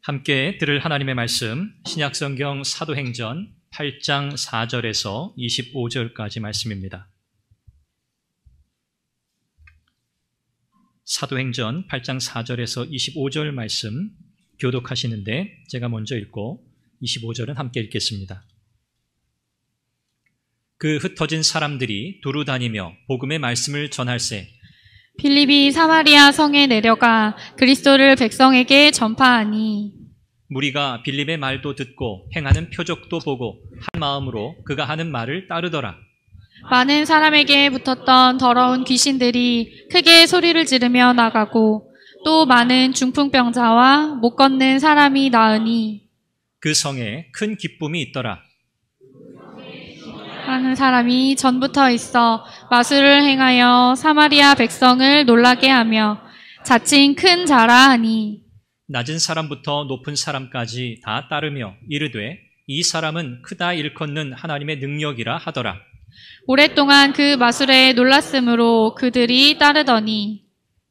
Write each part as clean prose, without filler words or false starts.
함께 들을 하나님의 말씀, 신약성경 사도행전 8장 4절에서 25절까지 말씀입니다. 사도행전 8장 4절에서 25절 말씀 교독하시는데 제가 먼저 읽고 25절은 함께 읽겠습니다. 그 흩어진 사람들이 두루 다니며 복음의 말씀을 전할세 빌립이 사마리아 성에 내려가 그리스도를 백성에게 전파하니 무리가 빌립의 말도 듣고 행하는 표적도 보고 한 마음으로 그가 하는 말을 따르더라. 많은 사람에게 붙었던 더러운 귀신들이 크게 소리를 지르며 나가고 또 많은 중풍병자와 못 걷는 사람이 나으니 그 성에 큰 기쁨이 있더라. 많은 사람이 전부터 있어 마술을 행하여 사마리아 백성을 놀라게 하며 자칭 큰 자라 하니 낮은 사람부터 높은 사람까지 다 따르며 이르되 이 사람은 크다 일컫는 하나님의 능력이라 하더라. 오랫동안 그 마술에 놀랐으므로 그들이 따르더니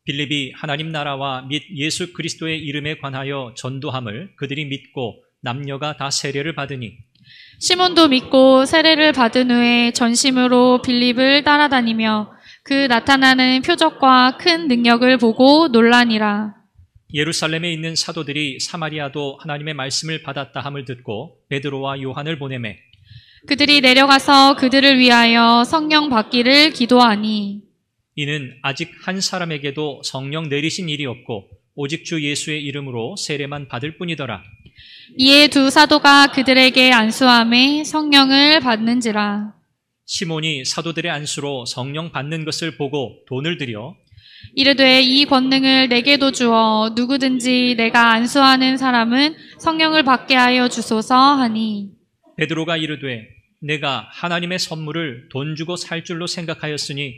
빌립이 하나님 나라와 및 예수 그리스도의 이름에 관하여 전도함을 그들이 믿고 남녀가 다 세례를 받으니 시몬도 믿고 세례를 받은 후에 전심으로 빌립을 따라다니며 그 나타나는 표적과 큰 능력을 보고 놀라니라. 예루살렘에 있는 사도들이 사마리아도 하나님의 말씀을 받았다 함을 듣고 베드로와 요한을 보내매 그들이 내려가서 그들을 위하여 성령 받기를 기도하니 이는 아직 한 사람에게도 성령 내리신 일이 없고 오직 주 예수의 이름으로 세례만 받을 뿐이더라. 이에 두 사도가 그들에게 안수함에 성령을 받는지라. 시몬이 사도들의 안수로 성령 받는 것을 보고 돈을 들여 이르되 이 권능을 내게도 주어 누구든지 내가 안수하는 사람은 성령을 받게 하여 주소서 하니 베드로가 이르되 내가 하나님의 선물을 돈 주고 살 줄로 생각하였으니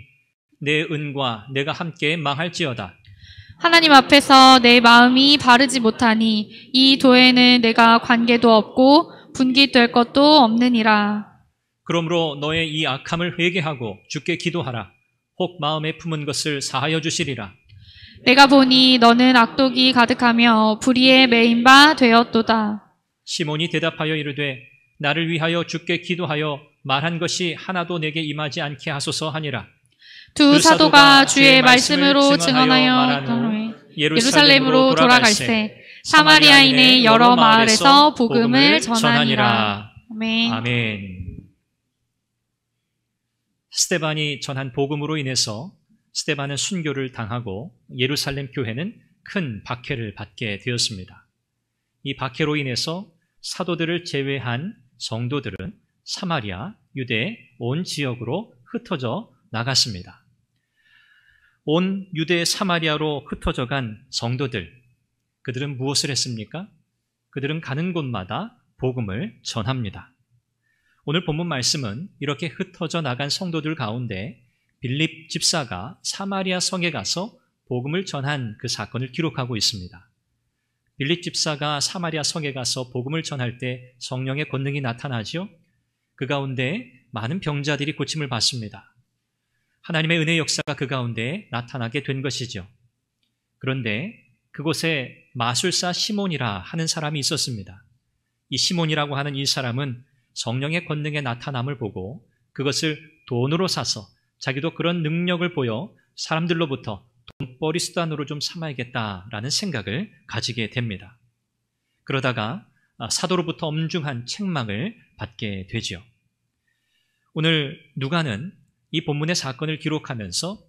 내 은과 내가 함께 망할지어다. 하나님 앞에서 내 마음이 바르지 못하니 이 도에는 내가 관계도 없고 분깃될 것도 없느니라. 그러므로 너의 이 악함을 회개하고 주께 기도하라. 혹 마음에 품은 것을 사하여 주시리라. 내가 보니 너는 악독이 가득하며 불의에 매인 바 되었도다. 시몬이 대답하여 이르되 나를 위하여 주께 기도하여 말한 것이 하나도 내게 임하지 않게 하소서 하니라. 두 사도가 주의 말씀으로 증언하여 말한 후에 예루살렘으로 돌아갈새 사마리아인의 여러 마을에서 복음을 전하니라. 아멘. 아멘. 스데반이 전한 복음으로 인해서 스데반은 순교를 당하고 예루살렘 교회는 큰 박해를 받게 되었습니다. 이 박해로 인해서 사도들을 제외한 성도들은 사마리아, 유대 온 지역으로 흩어져 나갔습니다. 온 유대 사마리아로 흩어져 간 성도들, 그들은 무엇을 했습니까? 그들은 가는 곳마다 복음을 전합니다. 오늘 본문 말씀은 이렇게 흩어져 나간 성도들 가운데 빌립 집사가 사마리아 성에 가서 복음을 전한 그 사건을 기록하고 있습니다. 빌립 집사가 사마리아 성에 가서 복음을 전할 때 성령의 권능이 나타나죠. 그 가운데 많은 병자들이 고침을 받습니다. 하나님의 은혜의 역사가 그 가운데 나타나게 된 것이죠. 그런데 그곳에 마술사 시몬이라 하는 사람이 있었습니다. 이 시몬이라고 하는 이 사람은 성령의 권능의 나타남을 보고 그것을 돈으로 사서 자기도 그런 능력을 보여 사람들로부터 돈벌이 수단으로 좀 삼아야겠다라는 생각을 가지게 됩니다. 그러다가 사도로부터 엄중한 책망을 받게 되죠. 오늘 누가는 이 본문의 사건을 기록하면서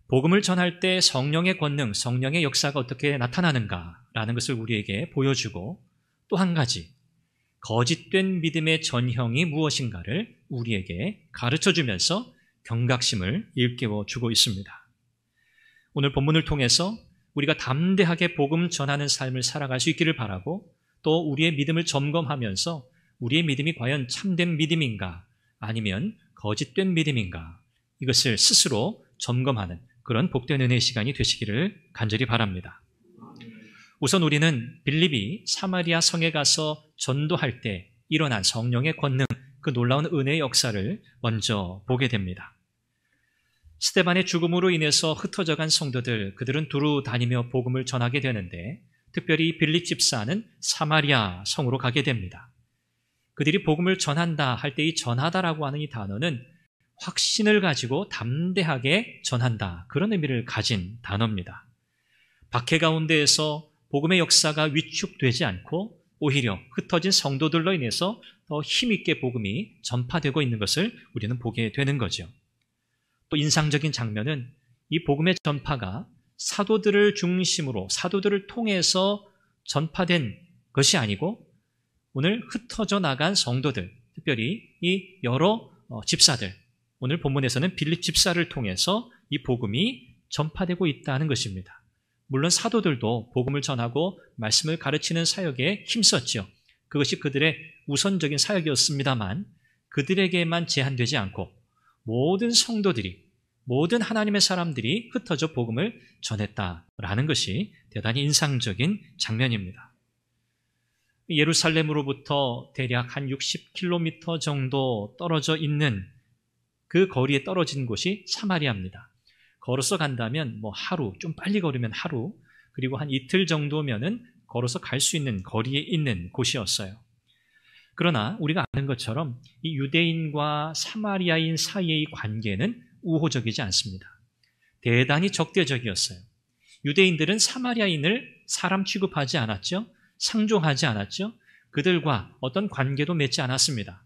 복음을 전할 때 성령의 권능, 성령의 역사가 어떻게 나타나는가라는 것을 우리에게 보여주고 또 한 가지 거짓된 믿음의 전형이 무엇인가를 우리에게 가르쳐주면서 경각심을 일깨워주고 있습니다. 오늘 본문을 통해서 우리가 담대하게 복음 전하는 삶을 살아갈 수 있기를 바라고 또 우리의 믿음을 점검하면서 우리의 믿음이 과연 참된 믿음인가 아니면 거짓된 믿음인가 이것을 스스로 점검하는 그런 복된 은혜의 시간이 되시기를 간절히 바랍니다. 우선 우리는 빌립이 사마리아 성에 가서 전도할 때 일어난 성령의 권능, 그 놀라운 은혜의 역사를 먼저 보게 됩니다. 스데반의 죽음으로 인해서 흩어져 간 성도들, 그들은 두루 다니며 복음을 전하게 되는데 특별히 빌립 집사는 사마리아 성으로 가게 됩니다. 그들이 복음을 전한다 할 때 이 전하다라고 하는 이 단어는 확신을 가지고 담대하게 전한다, 그런 의미를 가진 단어입니다. 박해 가운데에서 복음의 역사가 위축되지 않고 오히려 흩어진 성도들로 인해서 더 힘있게 복음이 전파되고 있는 것을 우리는 보게 되는 거죠. 또 인상적인 장면은 이 복음의 전파가 사도들을 중심으로 사도들을 통해서 전파된 것이 아니고 오늘 흩어져 나간 성도들, 특별히 이 여러 집사들, 오늘 본문에서는 빌립 집사를 통해서 이 복음이 전파되고 있다는 것입니다. 물론 사도들도 복음을 전하고 말씀을 가르치는 사역에 힘썼죠. 그것이 그들의 우선적인 사역이었습니다만 그들에게만 제한되지 않고 모든 성도들이, 모든 하나님의 사람들이 흩어져 복음을 전했다라는 것이 대단히 인상적인 장면입니다. 예루살렘으로부터 대략 한 60km 정도 떨어져 있는 그 거리에 떨어진 곳이 사마리아입니다. 걸어서 간다면 하루, 좀 빨리 걸으면 하루, 그리고 한 이틀 정도면은 걸어서 갈 수 있는 거리에 있는 곳이었어요. 그러나 우리가 아는 것처럼 이 유대인과 사마리아인 사이의 관계는 우호적이지 않습니다. 대단히 적대적이었어요. 유대인들은 사마리아인을 사람 취급하지 않았죠. 상종하지 않았죠. 그들과 어떤 관계도 맺지 않았습니다.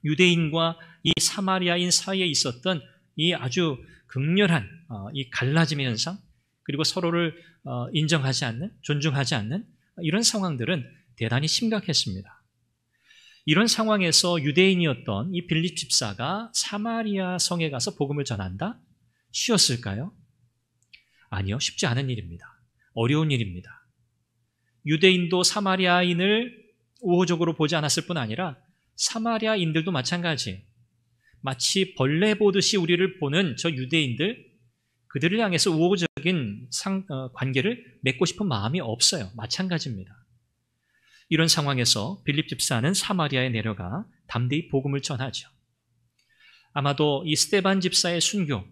유대인과 이 사마리아인 사이에 있었던 이 아주 극렬한 이 갈라짐의 현상, 그리고 서로를 인정하지 않는, 존중하지 않는 이런 상황들은 대단히 심각했습니다. 이런 상황에서 유대인이었던 이 빌립 집사가 사마리아 성에 가서 복음을 전한다? 쉬웠을까요? 아니요, 쉽지 않은 일입니다. 어려운 일입니다. 유대인도 사마리아인을 우호적으로 보지 않았을 뿐 아니라 사마리아인들도 마찬가지예요. 마치 벌레 보듯이 우리를 보는 저 유대인들, 그들을 향해서 우호적인 관계를 맺고 싶은 마음이 없어요. 마찬가지입니다. 이런 상황에서 빌립 집사는 사마리아에 내려가 담대히 복음을 전하죠. 아마도 이 스데반 집사의 순교,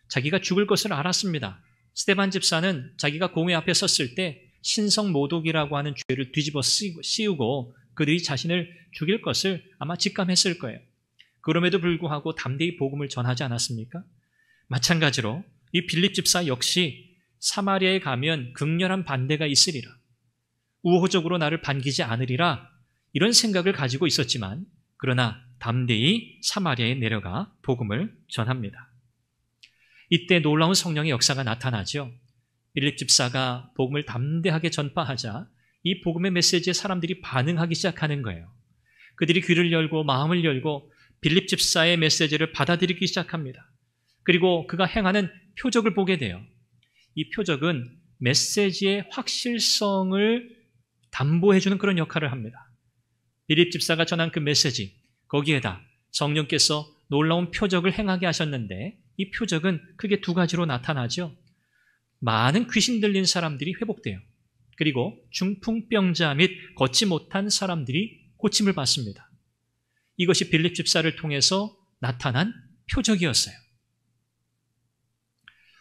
자기가 죽을 것을 알았습니다. 스데반 집사는 자기가 공회 앞에 섰을 때 신성 모독이라고 하는 죄를 뒤집어 씌우고 그들이 자신을 죽일 것을 아마 직감했을 거예요. 그럼에도 불구하고 담대히 복음을 전하지 않았습니까? 마찬가지로 이 빌립 집사 역시 사마리아에 가면 극렬한 반대가 있으리라, 우호적으로 나를 반기지 않으리라, 이런 생각을 가지고 있었지만 그러나 담대히 사마리아에 내려가 복음을 전합니다. 이때 놀라운 성령의 역사가 나타나죠. 빌립 집사가 복음을 담대하게 전파하자 이 복음의 메시지에 사람들이 반응하기 시작하는 거예요. 그들이 귀를 열고 마음을 열고 빌립 집사의 메시지를 받아들이기 시작합니다. 그리고 그가 행하는 표적을 보게 돼요. 이 표적은 메시지의 확실성을 담보해주는 그런 역할을 합니다. 빌립 집사가 전한 그 메시지, 거기에다 성령께서 놀라운 표적을 행하게 하셨는데 이 표적은 크게 두 가지로 나타나죠. 많은 귀신 들린 사람들이 회복돼요. 그리고 중풍병자 및 걷지 못한 사람들이 고침을 받습니다. 이것이 빌립 집사를 통해서 나타난 표적이었어요.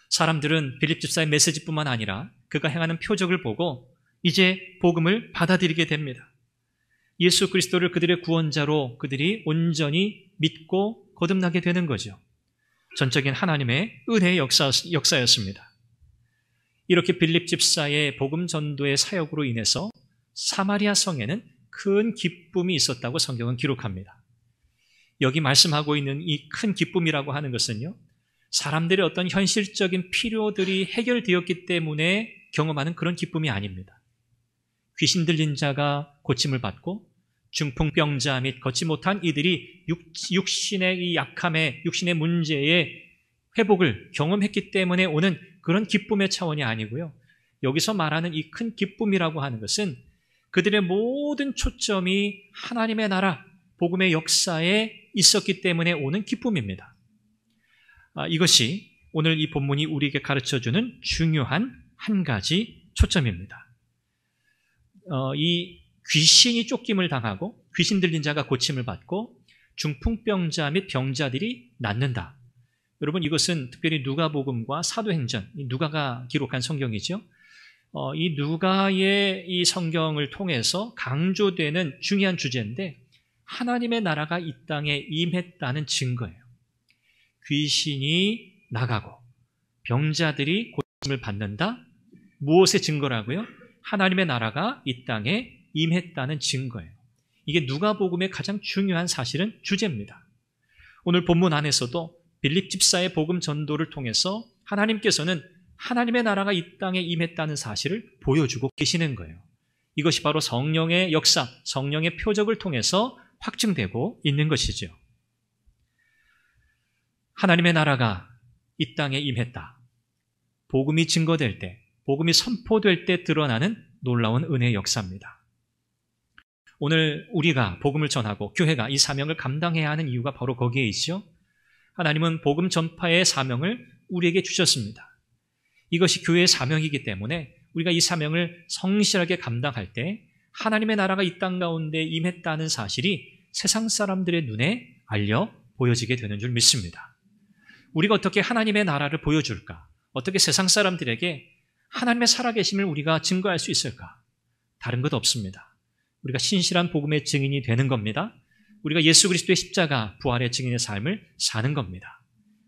사람들은 빌립 집사의 메시지뿐만 아니라 그가 행하는 표적을 보고 이제 복음을 받아들이게 됩니다. 예수 그리스도를 그들의 구원자로 그들이 온전히 믿고 거듭나게 되는 거죠. 전적인 하나님의 은혜의 역사였습니다. 이렇게 빌립 집사의 복음 전도의 사역으로 인해서 사마리아 성에는 큰 기쁨이 있었다고 성경은 기록합니다. 여기 말씀하고 있는 이 큰 기쁨이라고 하는 것은요, 사람들의 어떤 현실적인 필요들이 해결되었기 때문에 경험하는 그런 기쁨이 아닙니다. 귀신 들린 자가 고침을 받고 중풍병자 및 걷지 못한 이들이 육신의 이 약함에, 육신의 문제에 회복을 경험했기 때문에 오는 그런 기쁨의 차원이 아니고요. 여기서 말하는 이 큰 기쁨이라고 하는 것은 그들의 모든 초점이 하나님의 나라, 복음의 역사에 있었기 때문에 오는 기쁨입니다. 이것이 오늘 이 본문이 우리에게 가르쳐주는 중요한 한 가지 초점입니다. 이 귀신이 쫓김을 당하고 귀신 들린 자가 고침을 받고 중풍병자 및 병자들이 낫는다. 여러분, 이것은 특별히 누가복음과 사도행전, 누가가 기록한 성경이죠. 이 누가의 이 성경을 통해서 강조되는 중요한 주제인데 하나님의 나라가 이 땅에 임했다는 증거예요. 귀신이 나가고 병자들이 고침을 받는다? 무엇의 증거라고요? 하나님의 나라가 이 땅에 임했다는 증거예요. 이게 누가복음의 가장 중요한 사실은 주제입니다. 오늘 본문 안에서도 빌립 집사의 복음 전도를 통해서 하나님께서는 하나님의 나라가 이 땅에 임했다는 사실을 보여주고 계시는 거예요. 이것이 바로 성령의 역사, 성령의 표적을 통해서 확증되고 있는 것이죠. 하나님의 나라가 이 땅에 임했다. 복음이 증거될 때, 복음이 선포될 때 드러나는 놀라운 은혜의 역사입니다. 오늘 우리가 복음을 전하고 교회가 이 사명을 감당해야 하는 이유가 바로 거기에 있죠. 하나님은 복음 전파의 사명을 우리에게 주셨습니다. 이것이 교회의 사명이기 때문에 우리가 이 사명을 성실하게 감당할 때 하나님의 나라가 이 땅 가운데 임했다는 사실이 세상 사람들의 눈에 알려 보여지게 되는 줄 믿습니다. 우리가 어떻게 하나님의 나라를 보여줄까? 어떻게 세상 사람들에게 하나님의 살아계심을 우리가 증거할 수 있을까? 다른 것 없습니다. 우리가 신실한 복음의 증인이 되는 겁니다. 우리가 예수 그리스도의 십자가 부활의 증인의 삶을 사는 겁니다.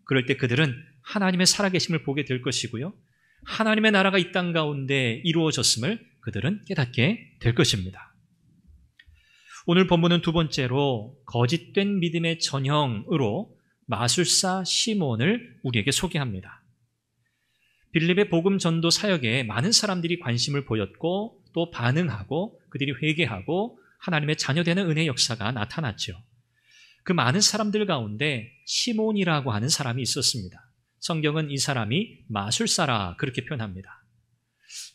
그럴 때 그들은 하나님의 살아계심을 보게 될 것이고요. 하나님의 나라가 이 땅 가운데 이루어졌음을 그들은 깨닫게 될 것입니다. 오늘 본문은 두 번째로 거짓된 믿음의 전형으로 마술사 시몬을 우리에게 소개합니다. 빌립의 복음 전도 사역에 많은 사람들이 관심을 보였고 또 반응하고 그들이 회개하고 하나님의 자녀되는 은혜의 역사가 나타났죠. 그 많은 사람들 가운데 시몬이라고 하는 사람이 있었습니다. 성경은 이 사람이 마술사라 그렇게 표현합니다.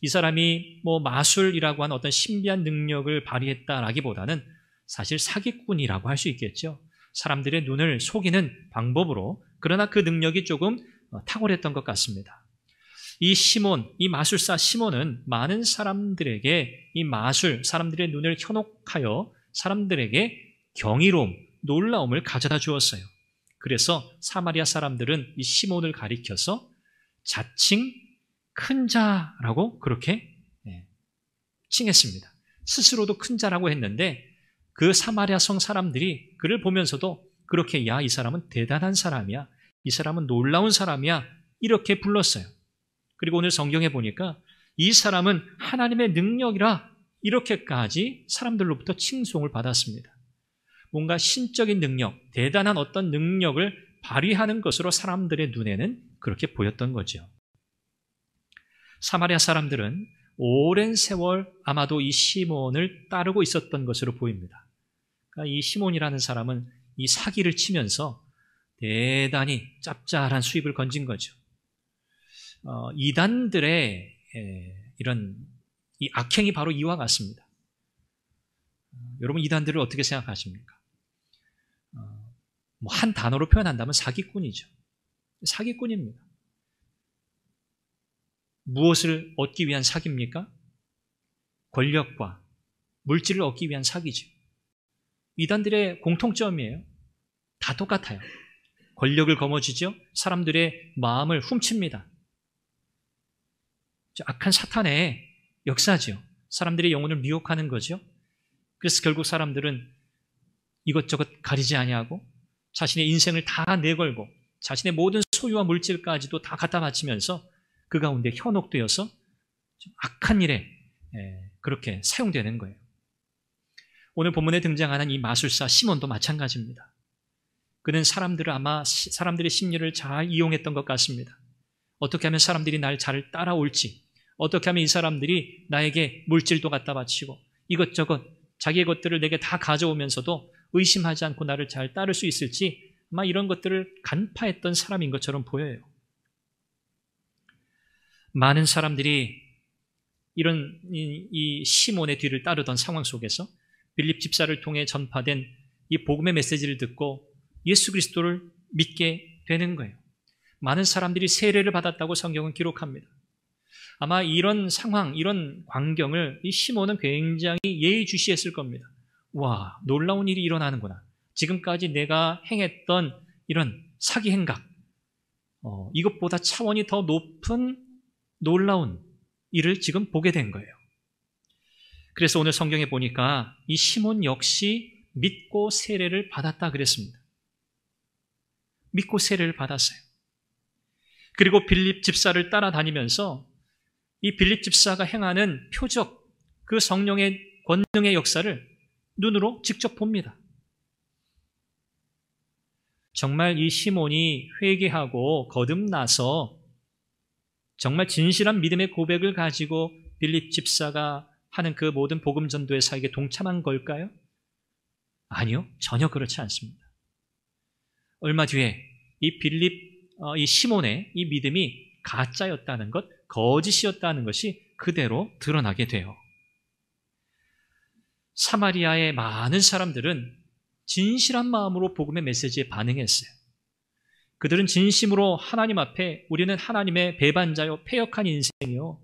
이 사람이 마술이라고 하는 어떤 신비한 능력을 발휘했다라기보다는 사실 사기꾼이라고 할 수 있겠죠. 사람들의 눈을 속이는 방법으로, 그러나 그 능력이 조금 탁월했던 것 같습니다. 이 시몬, 이 마술사 시몬은 많은 사람들에게 이 마술, 사람들의 눈을 현혹하여 사람들에게 경이로움, 놀라움을 가져다 주었어요. 그래서 사마리아 사람들은 이 시몬을 가리켜서 자칭 큰 자라고 그렇게 칭했습니다. 스스로도 큰 자라고 했는데 그 사마리아 성 사람들이 그를 보면서도 그렇게 야, 이 사람은 대단한 사람이야, 이 사람은 놀라운 사람이야 이렇게 불렀어요. 그리고 오늘 성경에 보니까 이 사람은 하나님의 능력이라 이렇게까지 사람들로부터 칭송을 받았습니다. 뭔가 신적인 능력, 대단한 어떤 능력을 발휘하는 것으로 사람들의 눈에는 그렇게 보였던 거죠. 사마리아 사람들은 오랜 세월 아마도 이 시몬을 따르고 있었던 것으로 보입니다. 그러니까 이 시몬이라는 사람은 이 사기를 치면서 대단히 짭짤한 수입을 건진 거죠. 이단들의 이런 이 악행이 바로 이와 같습니다. 여러분 이단들을 어떻게 생각하십니까? 한 단어로 표현한다면 사기꾼이죠. 사기꾼입니다. 무엇을 얻기 위한 사기입니까? 권력과 물질을 얻기 위한 사기죠. 이단들의 공통점이에요. 다 똑같아요. 권력을 거머쥐죠. 사람들의 마음을 훔칩니다. 악한 사탄의 역사죠. 사람들의 영혼을 미혹하는 거죠. 그래서 결국 사람들은 이것저것 가리지 아니하고 자신의 인생을 다 내걸고 자신의 모든 소유와 물질까지도 다 갖다 바치면서 그 가운데 현혹되어서 악한 일에 그렇게 사용되는 거예요. 오늘 본문에 등장하는 이 마술사 시몬도 마찬가지입니다. 그는 사람들의 심리를 잘 이용했던 것 같습니다. 어떻게 하면 사람들이 날 잘 따라올지, 어떻게 하면 이 사람들이 나에게 물질도 갖다 바치고 이것저것 자기의 것들을 내게 다 가져오면서도 의심하지 않고 나를 잘 따를 수 있을지 아마 이런 것들을 간파했던 사람인 것처럼 보여요. 많은 사람들이 이런 이 시몬의 뒤를 따르던 상황 속에서 빌립 집사를 통해 전파된 이 복음의 메시지를 듣고 예수 그리스도를 믿게 되는 거예요. 많은 사람들이 세례를 받았다고 성경은 기록합니다. 아마 이런 상황, 이런 광경을 이 시몬은 굉장히 예의주시했을 겁니다. 와, 놀라운 일이 일어나는구나. 지금까지 내가 행했던 이런 사기 행각, 이것보다 차원이 더 높은 놀라운 이를 지금 보게 된 거예요. 그래서 오늘 성경에 보니까 이 시몬 역시 믿고 세례를 받았다 그랬습니다. 믿고 세례를 받았어요. 그리고 빌립 집사를 따라다니면서 이 빌립 집사가 행하는 표적, 그 성령의 권능의 역사를 눈으로 직접 봅니다. 정말 이 시몬이 회개하고 거듭나서 정말 진실한 믿음의 고백을 가지고 빌립 집사가 하는 그 모든 복음 전도의 사역에 동참한 걸까요? 아니요, 전혀 그렇지 않습니다. 얼마 뒤에 이 시몬의 이 믿음이 가짜였다는 것, 거짓이었다는 것이 그대로 드러나게 돼요. 사마리아의 많은 사람들은 진실한 마음으로 복음의 메시지에 반응했어요. 그들은 진심으로 하나님 앞에 우리는 하나님의 배반자요, 패역한 인생이요,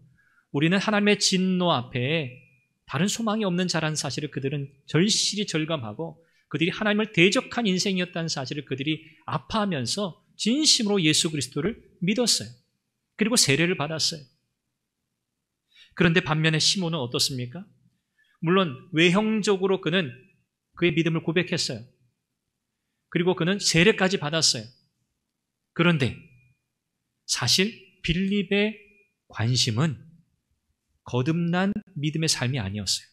우리는 하나님의 진노 앞에 다른 소망이 없는 자라는 사실을 그들은 절실히 절감하고 그들이 하나님을 대적한 인생이었다는 사실을 그들이 아파하면서 진심으로 예수 그리스도를 믿었어요. 그리고 세례를 받았어요. 그런데 반면에 시몬은 어떻습니까? 물론 외형적으로 그는 그의 믿음을 고백했어요. 그리고 그는 세례까지 받았어요. 그런데 사실 빌립의 관심은 거듭난 믿음의 삶이 아니었어요.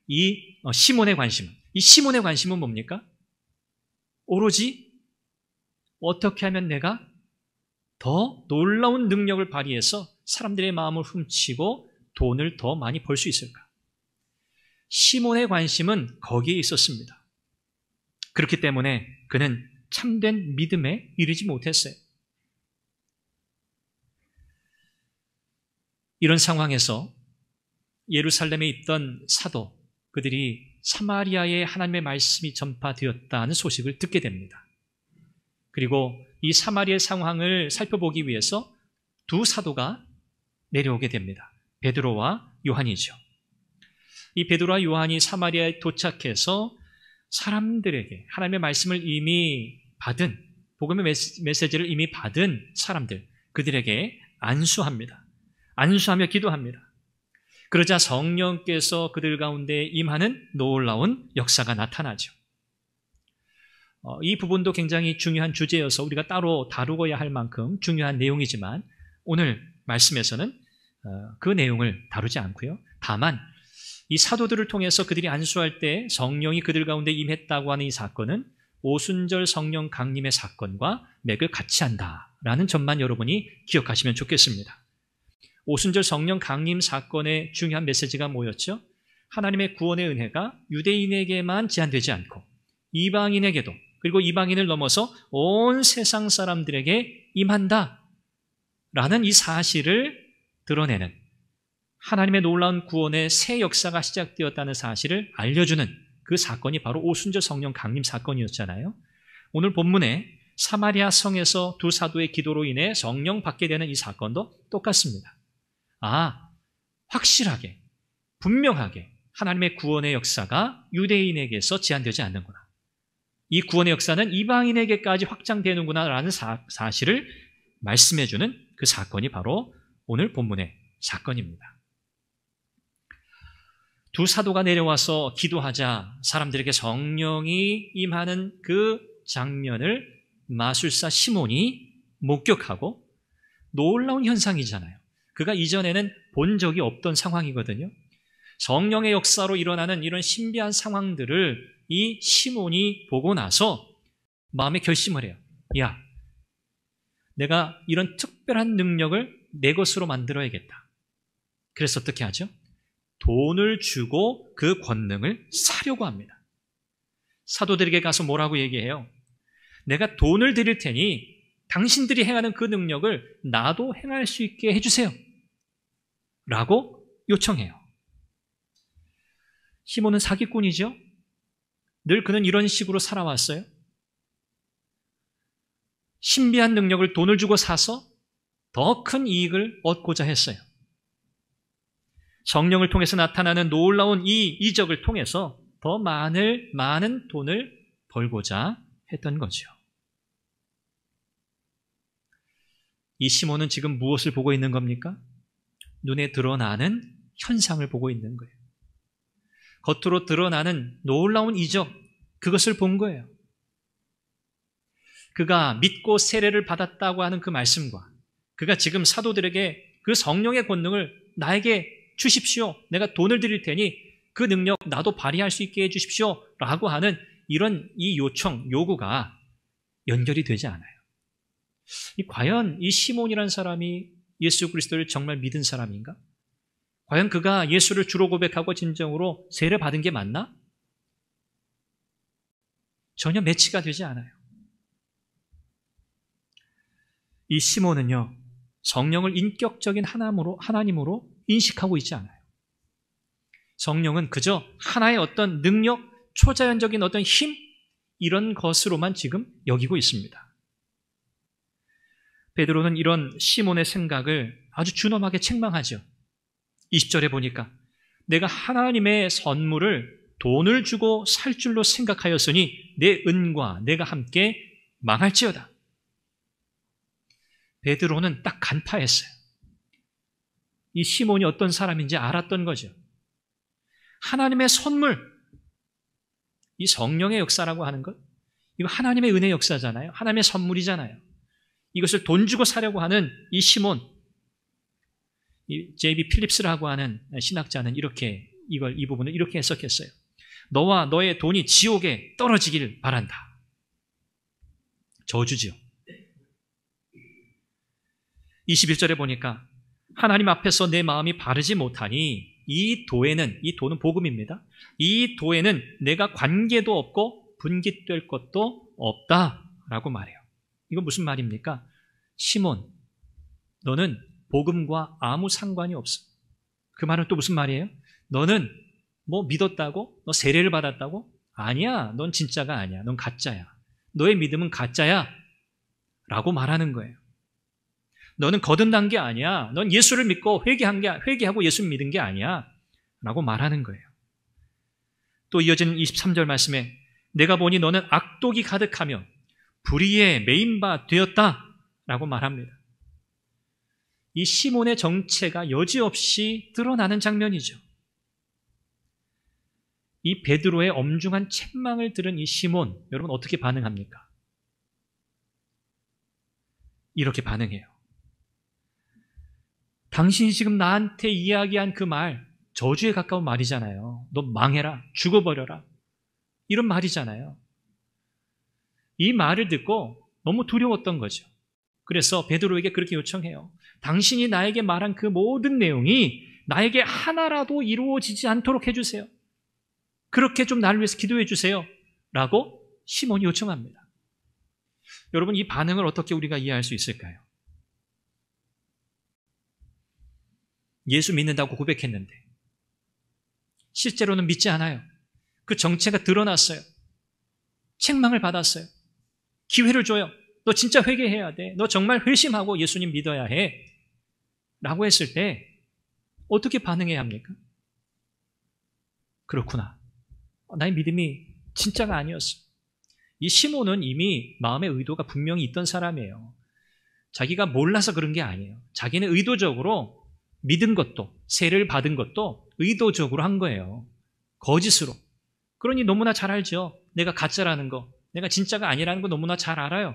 이 시몬의 관심은 뭡니까? 오로지 어떻게 하면 내가 더 놀라운 능력을 발휘해서 사람들의 마음을 훔치고 돈을 더 많이 벌 수 있을까? 시몬의 관심은 거기에 있었습니다. 그렇기 때문에 그는 참된 믿음에 이르지 못했어요. 이런 상황에서 예루살렘에 있던 사도, 그들이 사마리아에 하나님의 말씀이 전파되었다는 소식을 듣게 됩니다. 그리고 이 사마리아의 상황을 살펴보기 위해서 두 사도가 내려오게 됩니다. 베드로와 요한이죠. 이 베드로와 요한이 사마리아에 도착해서 사람들에게 하나님의 말씀을 이미 받은, 복음의 메시지를 이미 받은 사람들, 그들에게 안수합니다. 안수하며 기도합니다. 그러자 성령께서 그들 가운데 임하는 놀라운 역사가 나타나죠. 이 부분도 굉장히 중요한 주제여서 우리가 따로 다루어야 할 만큼 중요한 내용이지만 오늘 말씀에서는 그 내용을 다루지 않고요. 다만 이 사도들을 통해서 그들이 안수할 때 성령이 그들 가운데 임했다고 하는 이 사건은 오순절 성령 강림의 사건과 맥을 같이 한다라는 점만 여러분이 기억하시면 좋겠습니다. 오순절 성령 강림 사건의 중요한 메시지가 뭐였죠? 하나님의 구원의 은혜가 유대인에게만 제한되지 않고 이방인에게도, 그리고 이방인을 넘어서 온 세상 사람들에게 임한다라는 이 사실을 드러내는, 하나님의 놀라운 구원의 새 역사가 시작되었다는 사실을 알려주는 그 사건이 바로 오순절 성령 강림 사건이었잖아요. 오늘 본문에 사마리아 성에서 두 사도의 기도로 인해 성령 받게 되는 이 사건도 똑같습니다. 확실하게, 분명하게 하나님의 구원의 역사가 유대인에게서 제한되지 않는구나. 이 구원의 역사는 이방인에게까지 확장되는구나라는 사실을 말씀해주는 그 사건이 바로 오늘 본문의 사건입니다. 두 사도가 내려와서 기도하자 사람들에게 성령이 임하는 그 장면을 마술사 시몬이 목격하고 놀라운 현상이잖아요. 그가 이전에는 본 적이 없던 상황이거든요. 성령의 역사로 일어나는 이런 신비한 상황들을 이 시몬이 보고 나서 마음에 결심을 해요. 야, 내가 이런 특별한 능력을 내 것으로 만들어야겠다. 그래서 어떻게 하죠? 돈을 주고 그 권능을 사려고 합니다. 사도들에게 가서 뭐라고 얘기해요? 내가 돈을 드릴 테니 당신들이 행하는 그 능력을 나도 행할 수 있게 해주세요. 라고 요청해요. 시몬은 사기꾼이죠. 늘 그는 이런 식으로 살아왔어요. 신비한 능력을 돈을 주고 사서 더 큰 이익을 얻고자 했어요. 성령을 통해서 나타나는 놀라운 이 이적을 통해서 더 많은 돈을 벌고자 했던 거죠. 이 시몬은 지금 무엇을 보고 있는 겁니까? 눈에 드러나는 현상을 보고 있는 거예요. 겉으로 드러나는 놀라운 이적, 그것을 본 거예요. 그가 믿고 세례를 받았다고 하는 그 말씀과 그가 지금 사도들에게 그 성령의 권능을 나에게 주십시오. 내가 돈을 드릴 테니 그 능력 나도 발휘할 수 있게 해주십시오. 라고 하는 이런 이 요청, 요구가 연결이 되지 않아요. 과연 이 시몬이라는 사람이 예수 그리스도를 정말 믿은 사람인가? 과연 그가 예수를 주로 고백하고 진정으로 세례 받은 게 맞나? 전혀 매치가 되지 않아요. 이 시몬은요, 성령을 인격적인 하나님으로 인식하고 있지 않아요. 성령은 그저 하나의 어떤 능력, 초자연적인 어떤 힘, 이런 것으로만 지금 여기고 있습니다. 베드로는 이런 시몬의 생각을 아주 준엄하게 책망하죠. 20절에 보니까 내가 하나님의 선물을 돈을 주고 살 줄로 생각하였으니 내 은과 내가 함께 망할지어다. 베드로는 딱 간파했어요. 이 시몬이 어떤 사람인지 알았던 거죠. 하나님의 선물, 이 성령의 역사라고 하는 것, 이거 하나님의 은혜 역사잖아요. 하나님의 선물이잖아요. 이것을 돈 주고 사려고 하는 이 시몬, 이 J.B. 필립스라고 하는 신학자는 이렇게 이 부분을 이렇게 해석했어요. 너와 너의 돈이 지옥에 떨어지길 바란다. 저주지요. 21절에 보니까 하나님 앞에서 내 마음이 바르지 못하니 이 돈은 복음입니다. 이 도에는 내가 관계도 없고 분깃될 것도 없다라고 말해요. 이건 무슨 말입니까? 시몬, 너는 복음과 아무 상관이 없어. 그 말은 또 무슨 말이에요? 너는 뭐 믿었다고? 너 세례를 받았다고? 아니야. 넌 진짜가 아니야. 넌 가짜야. 너의 믿음은 가짜야. 라고 말하는 거예요. 너는 거듭난 게 아니야. 넌 예수를 믿고 회개하고 예수 믿은 게 아니야. 라고 말하는 거예요. 또 이어지는 23절 말씀에 내가 보니 너는 악독이 가득하며 불의에 매인 바 되었다. 라고 말합니다. 이 시몬의 정체가 여지없이 드러나는 장면이죠. 이 베드로의 엄중한 책망을 들은 이 시몬, 여러분 어떻게 반응합니까? 이렇게 반응해요. 당신이 지금 나한테 이야기한 그 말, 저주에 가까운 말이잖아요. 너 망해라, 죽어버려라. 이런 말이잖아요. 이 말을 듣고 너무 두려웠던 거죠. 그래서 베드로에게 그렇게 요청해요. 당신이 나에게 말한 그 모든 내용이 나에게 하나라도 이루어지지 않도록 해주세요. 그렇게 좀 나를 위해서 기도해 주세요. 라고 시몬이 요청합니다. 여러분, 이 반응을 어떻게 우리가 이해할 수 있을까요? 예수 믿는다고 고백했는데 실제로는 믿지 않아요. 그 정체가 드러났어요. 책망을 받았어요. 기회를 줘요. 너 진짜 회개해야 돼. 너 정말 회심하고 예수님 믿어야 해. 라고 했을 때 어떻게 반응해야 합니까? 그렇구나. 나의 믿음이 진짜가 아니었어. 이 시몬은 이미 마음의 의도가 분명히 있던 사람이에요. 자기가 몰라서 그런 게 아니에요. 자기는 의도적으로 믿은 것도, 세례를 받은 것도 의도적으로 한 거예요. 거짓으로. 그러니 너무나 잘 알죠. 내가 가짜라는 거, 내가 진짜가 아니라는 거 너무나 잘 알아요.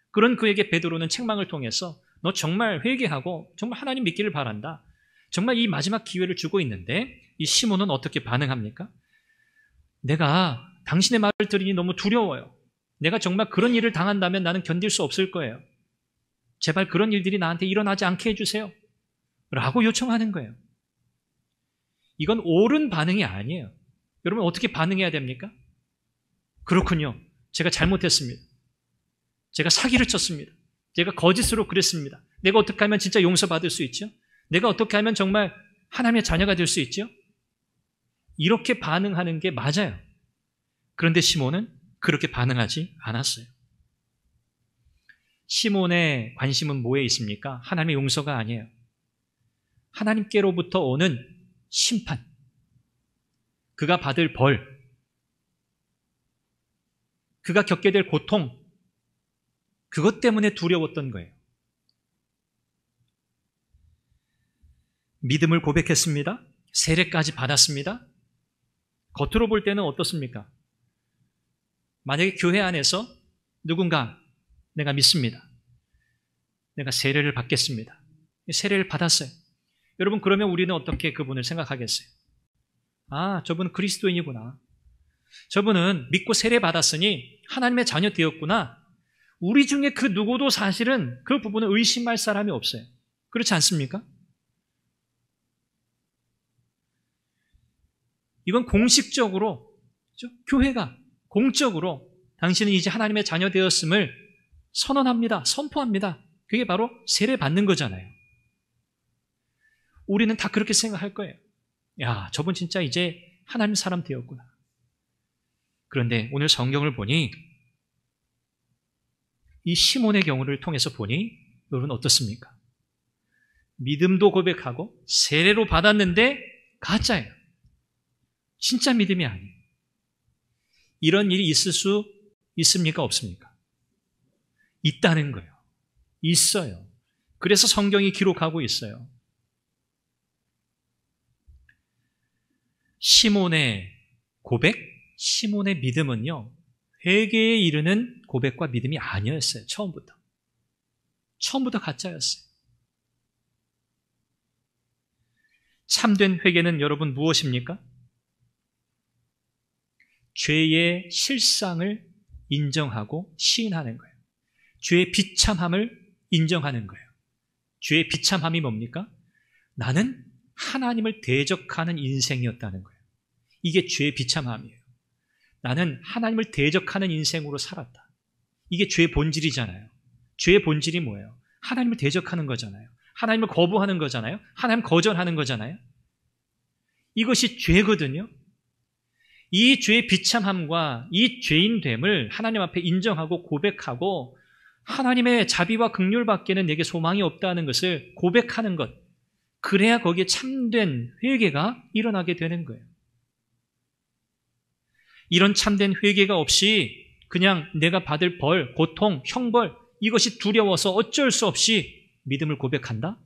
그런 그에게 베드로는 책망을 통해서 너 정말 회개하고 정말 하나님 믿기를 바란다. 정말 이 마지막 기회를 주고 있는데 이 시몬은 어떻게 반응합니까? 내가 당신의 말을 들으니 너무 두려워요. 내가 정말 그런 일을 당한다면 나는 견딜 수 없을 거예요. 제발 그런 일들이 나한테 일어나지 않게 해주세요. 라고 요청하는 거예요. 이건 옳은 반응이 아니에요. 여러분 어떻게 반응해야 됩니까? 그렇군요. 제가 잘못했습니다. 제가 사기를 쳤습니다. 제가 거짓으로 그랬습니다. 내가 어떻게 하면 진짜 용서받을 수 있죠? 내가 어떻게 하면 정말 하나님의 자녀가 될 수 있죠? 이렇게 반응하는 게 맞아요. 그런데 시몬은 그렇게 반응하지 않았어요. 시몬의 관심은 뭐에 있습니까? 하나님의 용서가 아니에요. 하나님께로부터 오는 심판, 그가 받을 벌, 그가 겪게 될 고통, 그것 때문에 두려웠던 거예요. 믿음을 고백했습니다. 세례까지 받았습니다. 겉으로 볼 때는 어떻습니까? 만약에 교회 안에서 누군가 내가 믿습니다. 내가 세례를 받겠습니다. 세례를 받았어요. 여러분, 그러면 우리는 어떻게 그분을 생각하겠어요? 아, 저분은 그리스도인이구나. 저분은 믿고 세례 받았으니 하나님의 자녀 되었구나. 우리 중에 그 누구도 사실은 그 부분을 의심할 사람이 없어요. 그렇지 않습니까? 이건 공식적으로, 교회가 공적으로 당신은 이제 하나님의 자녀 되었음을 선언합니다. 선포합니다. 그게 바로 세례 받는 거잖아요. 우리는 다 그렇게 생각할 거예요. 야, 저분 진짜 이제 하나님 사람 되었구나. 그런데 오늘 성경을 보니 이 시몬의 경우를 통해서 보니 여러분 어떻습니까? 믿음도 고백하고 세례로 받았는데 가짜예요. 진짜 믿음이 아니에요. 이런 일이 있을 수 있습니까? 없습니까? 있다는 거예요. 있어요. 그래서 성경이 기록하고 있어요. 시몬의 고백, 시몬의 믿음은요, 회개에 이르는 고백과 믿음이 아니었어요. 처음부터 가짜였어요. 참된 회개는 여러분 무엇입니까? 죄의 실상을 인정하고 시인하는 거예요. 죄의 비참함을 인정하는 거예요. 죄의 비참함이 뭡니까? 나는 하나님을 대적하는 인생이었다는 거예요. 이게 죄의 비참함이에요. 나는 하나님을 대적하는 인생으로 살았다. 이게 죄의 본질이잖아요. 죄의 본질이 뭐예요? 하나님을 대적하는 거잖아요. 하나님을 거부하는 거잖아요. 하나님 거절하는 거잖아요. 이것이 죄거든요. 이 죄의 비참함과 이 죄인됨을 하나님 앞에 인정하고 고백하고 하나님의 자비와 긍휼 밖에는 내게 소망이 없다는 것을 고백하는 것, 그래야 거기에 참된 회개가 일어나게 되는 거예요. 이런 참된 회개가 없이 그냥 내가 받을 벌, 고통, 형벌, 이것이 두려워서 어쩔 수 없이 믿음을 고백한다?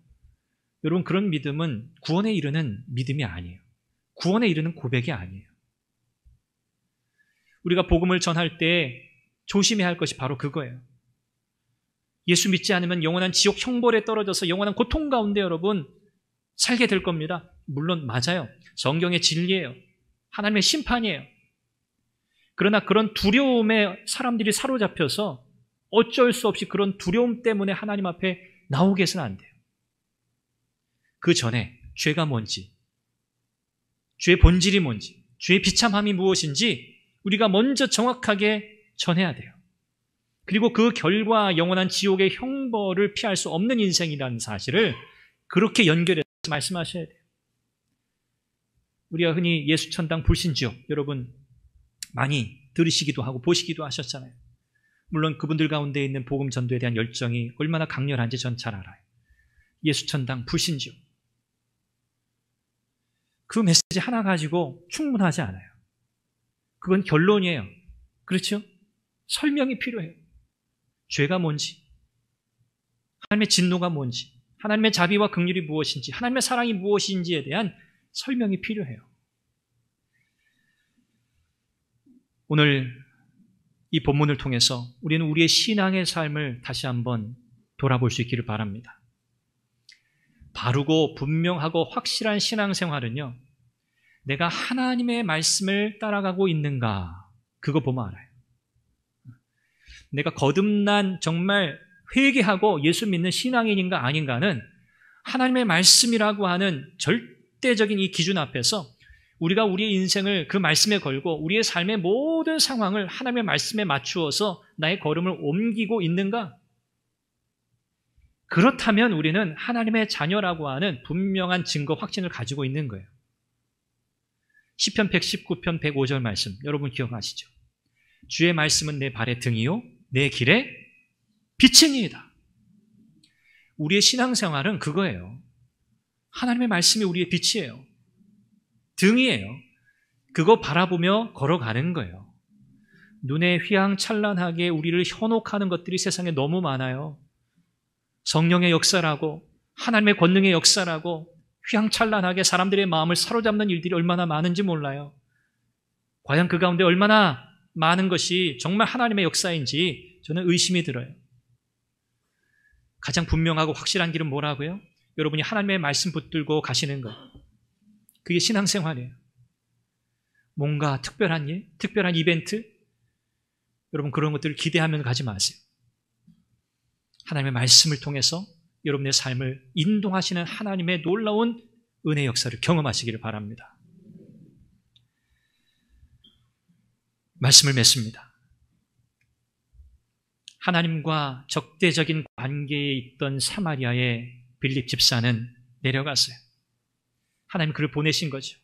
여러분, 그런 믿음은 구원에 이르는 믿음이 아니에요. 구원에 이르는 고백이 아니에요. 우리가 복음을 전할 때 조심해야 할 것이 바로 그거예요. 예수 믿지 않으면 영원한 지옥 형벌에 떨어져서 영원한 고통 가운데 여러분 살게 될 겁니다. 물론 맞아요. 성경의 진리예요. 하나님의 심판이에요. 그러나 그런 두려움에 사람들이 사로잡혀서 어쩔 수 없이 그런 두려움 때문에 하나님 앞에 나오게 해서는 안 돼요. 그 전에 죄가 뭔지, 죄의 본질이 뭔지, 죄의 비참함이 무엇인지 우리가 먼저 정확하게 전해야 돼요. 그리고 그 결과 영원한 지옥의 형벌을 피할 수 없는 인생이라는 사실을 그렇게 연결해서 말씀하셔야 돼요. 우리가 흔히 예수천당 불신지옥, 여러분 많이 들으시기도 하고 보시기도 하셨잖아요. 물론 그분들 가운데 있는 복음 전도에 대한 열정이 얼마나 강렬한지 전 잘 알아요. 예수천당 불신지옥. 그 메시지 하나 가지고 충분하지 않아요. 그건 결론이에요. 그렇죠? 설명이 필요해요. 죄가 뭔지, 하나님의 진노가 뭔지, 하나님의 자비와 긍휼이 무엇인지, 하나님의 사랑이 무엇인지에 대한 설명이 필요해요. 오늘 이 본문을 통해서 우리는 우리의 신앙의 삶을 다시 한번 돌아볼 수 있기를 바랍니다. 바르고 분명하고 확실한 신앙생활은요, 내가 하나님의 말씀을 따라가고 있는가, 그거 보면 알아요. 내가 거듭난 정말 회개하고 예수 믿는 신앙인인가 아닌가는 하나님의 말씀이라고 하는 절대적인 이 기준 앞에서 우리가 우리의 인생을 그 말씀에 걸고 우리의 삶의 모든 상황을 하나님의 말씀에 맞추어서 나의 걸음을 옮기고 있는가? 그렇다면 우리는 하나님의 자녀라고 하는 분명한 증거, 확신을 가지고 있는 거예요. 시편 119편 105절 말씀 여러분 기억하시죠? 주의 말씀은 내 발의 등이요 내 길에 빛이니이다. 우리의 신앙생활은 그거예요. 하나님의 말씀이 우리의 빛이에요. 등이에요. 그거 바라보며 걸어가는 거예요. 눈에 휘황찬란하게 우리를 현혹하는 것들이 세상에 너무 많아요. 성령의 역사라고, 하나님의 권능의 역사라고, 휘황찬란하게 사람들의 마음을 사로잡는 일들이 얼마나 많은지 몰라요. 과연 그 가운데 얼마나 많은 것이 정말 하나님의 역사인지 저는 의심이 들어요. 가장 분명하고 확실한 길은 뭐라고요? 여러분이 하나님의 말씀 붙들고 가시는 것. 그게 신앙생활이에요. 뭔가 특별한 일, 특별한 이벤트, 여러분 그런 것들을 기대하면 가지 마세요. 하나님의 말씀을 통해서 여러분의 삶을 인도하시는 하나님의 놀라운 은혜 역사를 경험하시기를 바랍니다. 말씀을 맺습니다. 하나님과 적대적인 관계에 있던 사마리아의 빌립 집사는 내려갔어요. 하나님 그를 보내신 거죠.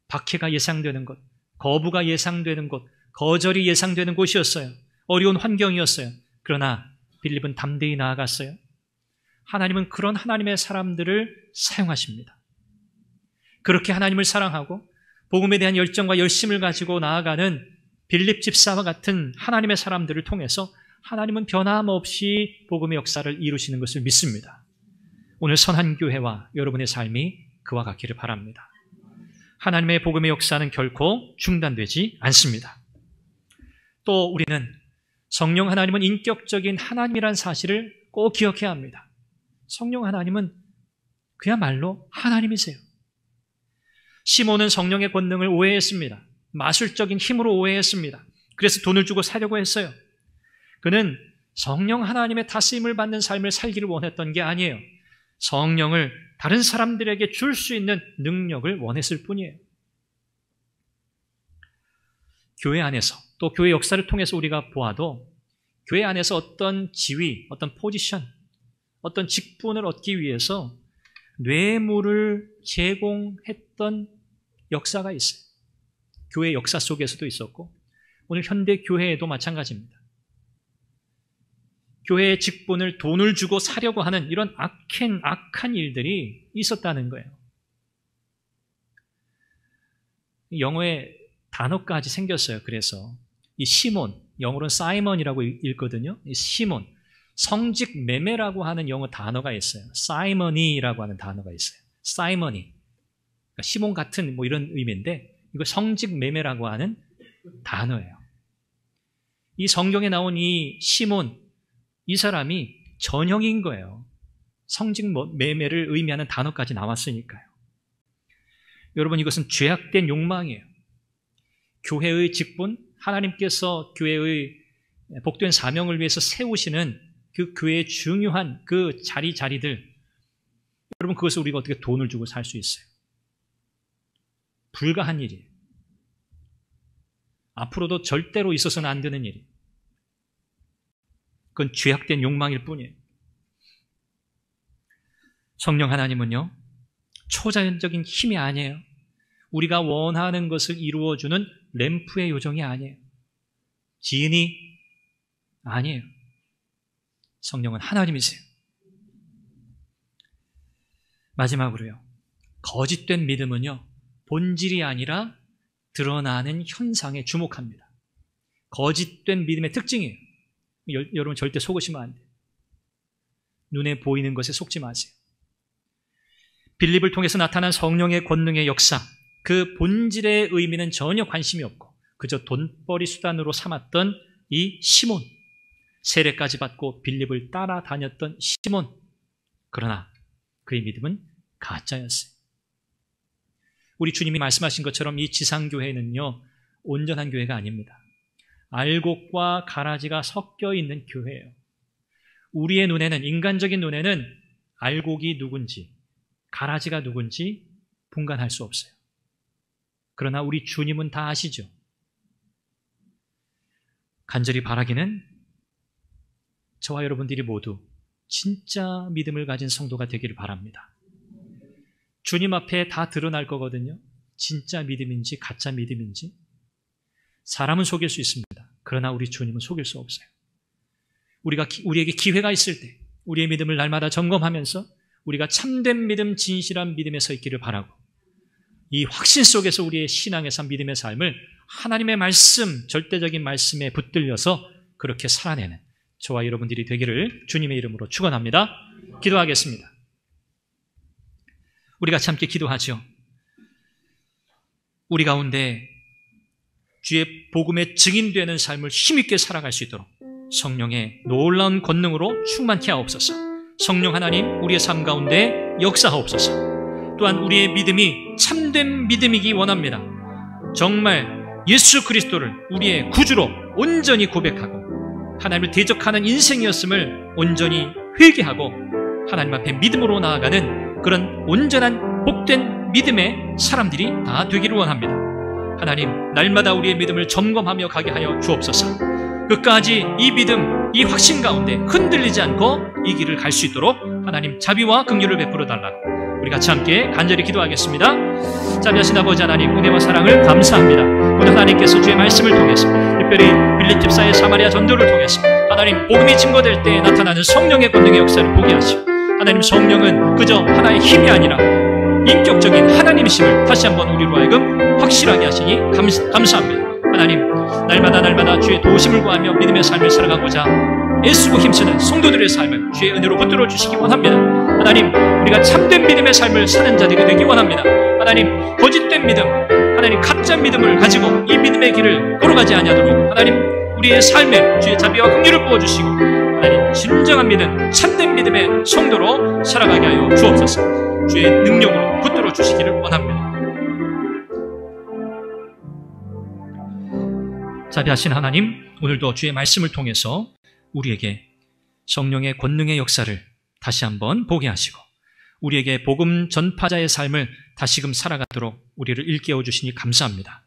박해가 예상되는 곳, 거부가 예상되는 곳, 거절이 예상되는 곳이었어요. 어려운 환경이었어요. 그러나 빌립은 담대히 나아갔어요. 하나님은 그런 하나님의 사람들을 사용하십니다. 그렇게 하나님을 사랑하고 복음에 대한 열정과 열심을 가지고 나아가는 빌립 집사와 같은 하나님의 사람들을 통해서 하나님은 변함없이 복음의 역사를 이루시는 것을 믿습니다. 오늘 선한교회와 여러분의 삶이 그와 같기를 바랍니다. 하나님의 복음의 역사는 결코 중단되지 않습니다. 또 우리는 성령 하나님은 인격적인 하나님이란 사실을 꼭 기억해야 합니다. 성령 하나님은 그야말로 하나님이세요. 시몬은 성령의 권능을 오해했습니다. 마술적인 힘으로 오해했습니다. 그래서 돈을 주고 사려고 했어요. 그는 성령 하나님의 다스림을 받는 삶을 살기를 원했던 게 아니에요. 성령을 다른 사람들에게 줄 수 있는 능력을 원했을 뿐이에요. 교회 안에서 또 교회 역사를 통해서 우리가 보아도 교회 안에서 어떤 지위, 어떤 포지션, 어떤 직분을 얻기 위해서 뇌물을 제공했던 역사가 있어요. 교회 역사 속에서도 있었고 오늘 현대 교회에도 마찬가지입니다. 교회의 직분을 돈을 주고 사려고 하는 이런 악한 일들이 있었다는 거예요. 영어에 단어까지 생겼어요. 그래서 이 시몬, 영어로는 사이먼이라고 읽거든요. 이 시몬, 성직 매매라고 하는 영어 단어가 있어요. 사이머니라고 하는 단어가 있어요. 사이머니, 그러니까 시몬 같은 뭐 이런 의미인데 이거 성직 매매라고 하는 단어예요. 이 성경에 나온 이 시몬, 이 사람이 전형인 거예요. 성직 매매를 의미하는 단어까지 나왔으니까요. 여러분 이것은 죄악된 욕망이에요. 교회의 직분, 하나님께서 교회의 복된 사명을 위해서 세우시는 그 교회의 중요한 그 자리들, 여러분 그것을 우리가 어떻게 돈을 주고 살 수 있어요? 불가한 일이에요. 앞으로도 절대로 있어서는 안 되는 일이에요. 그건 죄악된 욕망일 뿐이에요. 성령 하나님은요, 초자연적인 힘이 아니에요. 우리가 원하는 것을 이루어주는 램프의 요정이 아니에요. 지인이 아니에요. 성령은 하나님이세요. 마지막으로요, 거짓된 믿음은요, 본질이 아니라 드러나는 현상에 주목합니다. 거짓된 믿음의 특징이에요. 여러분 절대 속으시면 안 돼요. 눈에 보이는 것에 속지 마세요. 빌립을 통해서 나타난 성령의 권능의 역사, 그 본질의 의미는 전혀 관심이 없고 그저 돈벌이 수단으로 삼았던 이 시몬, 세례까지 받고 빌립을 따라다녔던 시몬, 그러나 그의 믿음은 가짜였어요. 우리 주님이 말씀하신 것처럼 이 지상교회는요, 온전한 교회가 아닙니다. 알곡과 가라지가 섞여 있는 교회예요. 우리의 눈에는, 인간적인 눈에는 알곡이 누군지, 가라지가 누군지 분간할 수 없어요. 그러나 우리 주님은 다 아시죠? 간절히 바라기는 저와 여러분들이 모두 진짜 믿음을 가진 성도가 되기를 바랍니다. 주님 앞에 다 드러날 거거든요. 진짜 믿음인지 가짜 믿음인지. 사람은 속일 수 있습니다. 그러나 우리 주님은 속일 수 없어요. 우리에게 기회가 있을 때 우리의 믿음을 날마다 점검하면서 우리가 참된 믿음, 진실한 믿음에 서 있기를 바라고, 이 확신 속에서 우리의 신앙의 삶, 믿음의 삶을 하나님의 말씀, 절대적인 말씀에 붙들려서 그렇게 살아내는 저와 여러분들이 되기를 주님의 이름으로 축원합니다. 기도하겠습니다. 우리 같이 함께 기도하죠. 우리 가운데 주의 복음의 증인되는 삶을 힘있게 살아갈 수 있도록 성령의 놀라운 권능으로 충만케 하옵소서. 성령 하나님, 우리의 삶 가운데 역사하옵소서. 또한 우리의 믿음이 참된 믿음이기 원합니다. 정말 예수 그리스도를 우리의 구주로 온전히 고백하고 하나님을 대적하는 인생이었음을 온전히 회개하고 하나님 앞에 믿음으로 나아가는 그런 온전한 복된 믿음의 사람들이 다 되기를 원합니다. 하나님, 날마다 우리의 믿음을 점검하며 가게 하여 주옵소서. 끝까지 이 믿음, 이 확신 가운데 흔들리지 않고 이 길을 갈 수 있도록 하나님 자비와 긍휼을 베풀어 달라고 우리 같이 함께 간절히 기도하겠습니다. 자비하신 아버지 하나님, 은혜와 사랑을 감사합니다. 오늘 하나님께서 주의 말씀을 통해서 특별히 빌립 집사의 사마리아 전도를 통해서 하나님 복음이 증거될 때 나타나는 성령의 권능의 역사를 보게 하시고 하나님, 성령은 그저 하나의 힘이 아니라 인격적인 하나님이심을 다시 한번 우리로 하여금 확실하게 하시니 감사합니다. 하나님, 날마다 주의 도우심을 구하며 믿음의 삶을 살아가고자 애쓰고 힘쓰는 성도들의 삶을 주의 은혜로 붙들어 주시기 원합니다. 하나님, 우리가 참된 믿음의 삶을 사는 자들이 되기 원합니다. 하나님, 거짓된 믿음, 하나님 가짜 믿음을 가지고 이 믿음의 길을 걸어가지 아니하도록 하나님, 우리의 삶에 주의 자비와 긍휼을 부어주시고 하나님, 진정한 믿음, 참된 믿음의 성도로 살아가게 하여 주옵소서. 주의 능력으로 붙들어 주시기를 원합니다. 자비하신 하나님, 오늘도 주의 말씀을 통해서 우리에게 성령의 권능의 역사를 다시 한번 보게 하시고 우리에게 복음 전파자의 삶을 다시금 살아가도록 우리를 일깨워 주시니 감사합니다.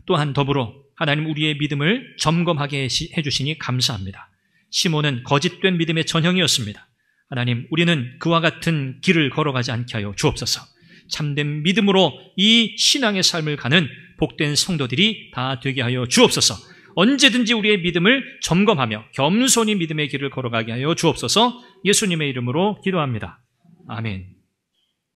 또한 더불어 하나님, 우리의 믿음을 점검하게 해주시니 감사합니다. 시몬은 거짓된 믿음의 전형이었습니다. 하나님, 우리는 그와 같은 길을 걸어가지 않게 하여 주옵소서. 참된 믿음으로 이 신앙의 삶을 가는 복된 성도들이 다 되게 하여 주옵소서. 언제든지 우리의 믿음을 점검하며 겸손히 믿음의 길을 걸어가게 하여 주옵소서. 예수님의 이름으로 기도합니다. 아멘.